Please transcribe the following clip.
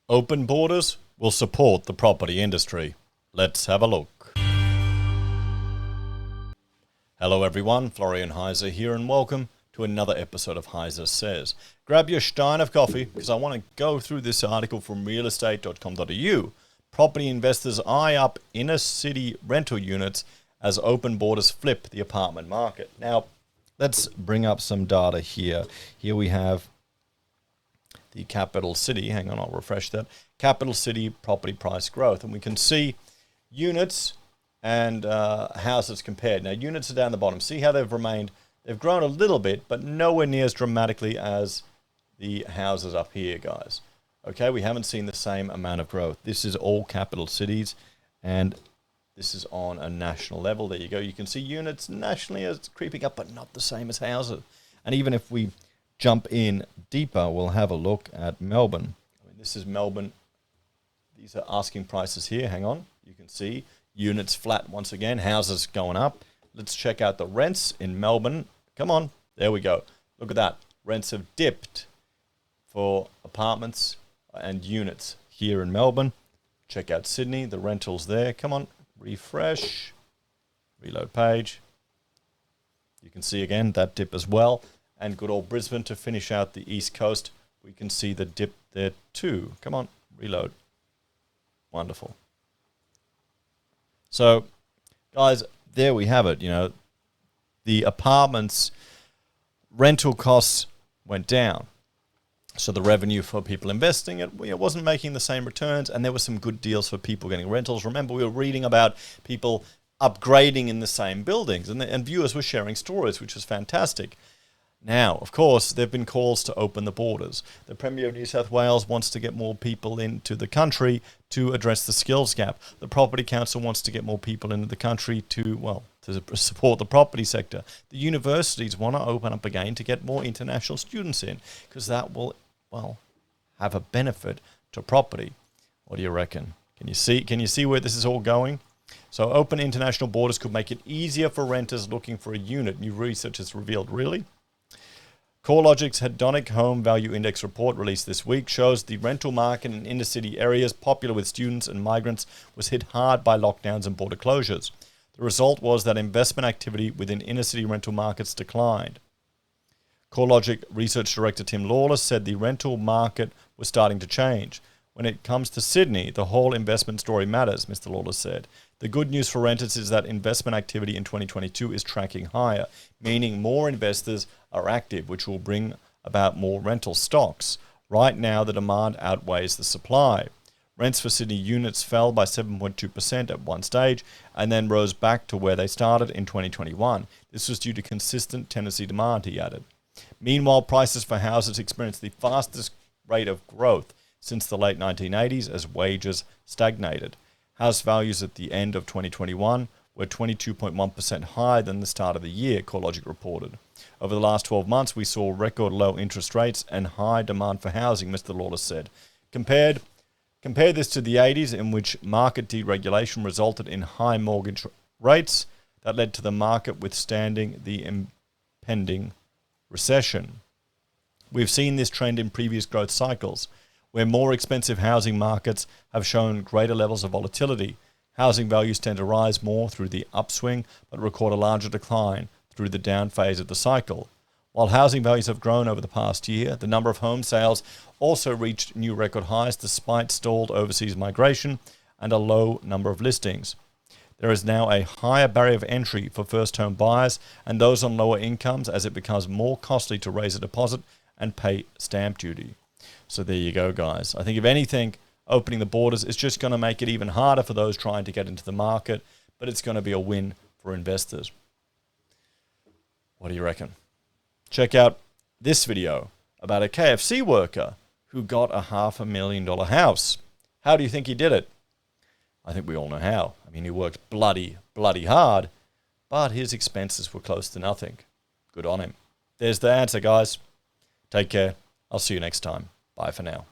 Open borders will support the property industry. Let's have a look. Hello everyone, Florian.Heise here, and welcome to another episode of HeiseSays. Grab your stein of coffee because I want to go through this article from realestate.com.au. Property investors eye up inner city rental units as open borders flip the apartment market. Now, let's bring up some data here. Here we have the capital city. Hang on, I'll refresh that. Capital city property price growth. And we can see units and houses compared. Now, units are down the bottom. See how they've remained. They've grown a little bit, but nowhere near as dramatically as the houses up here, guys. Okay, we haven't seen the same amount of growth. This is all capital cities, and this is on a national level. There you go. You can see units nationally as creeping up, but not the same as houses. And even if we jump in deeper, we'll have a look at Melbourne. I mean, this is Melbourne. These are asking prices here. Hang on. You can see units flat once again, houses going up. Let's check out the rents in Melbourne. Come on. There we go. Look at that. Rents have dipped for apartments and units here in Melbourne. Check out Sydney, the rentals there. Come on, refresh, reload page. You can see again that dip as well. And good old Brisbane to finish out the East Coast. We can see the dip there too. Come on, reload. Wonderful. So, guys, there we have it. You know, the apartments rental costs went down. So the revenue for people investing, it wasn't making the same returns, and there were some good deals for people getting rentals. Remember, we were reading about people upgrading in the same buildings, and viewers were sharing stories, which was fantastic. Now, of course, there have been calls to open the borders. The Premier of New South Wales wants to get more people into the country to address the skills gap. The Property Council wants to get more people into the country to support the property sector. The universities want to open up again to get more international students in, because that will have a benefit to property. What do you reckon? Can you see where this is all going? So open international borders could make it easier for renters looking for a unit. New research has revealed, really? CoreLogic's Hedonic Home Value Index report released this week shows the rental market in inner city areas popular with students and migrants was hit hard by lockdowns and border closures. The result was that investment activity within inner city rental markets declined. CoreLogic Research Director Tim Lawless said the rental market was starting to change. When it comes to Sydney, the whole investment story matters, Mr. Lawless said. The good news for renters is that investment activity in 2022 is tracking higher, meaning more investors are active, which will bring about more rental stocks. Right now, the demand outweighs the supply. Rents for Sydney units fell by 7.2% at one stage and then rose back to where they started in 2021. This was due to consistent tenancy demand, he added. Meanwhile, prices for houses experienced the fastest rate of growth since the late 1980s as wages stagnated. House values at the end of 2021 were 22.1% higher than the start of the year, CoreLogic reported. Over the last 12 months, we saw record low interest rates and high demand for housing, Mr. Lawless said. Compare this to the 80s, in which market deregulation resulted in high mortgage rates that led to the market withstanding the impending recession. We've seen this trend in previous growth cycles, where more expensive housing markets have shown greater levels of volatility. Housing values tend to rise more through the upswing, but record a larger decline through the down phase of the cycle. While housing values have grown over the past year, the number of home sales also reached new record highs despite stalled overseas migration and a low number of listings. There is now a higher barrier of entry for first-home buyers and those on lower incomes, as it becomes more costly to raise a deposit and pay stamp duty. So there you go, guys. I think if anything, opening the borders is just going to make it even harder for those trying to get into the market, but it's going to be a win for investors. What do you reckon? Check out this video about a KFC worker who got a $500,000 house. How do you think he did it? I think we all know how. I mean, he worked bloody hard, but his expenses were close to nothing. Good on him. There's the answer, guys. Take care. I'll see you next time. Bye for now.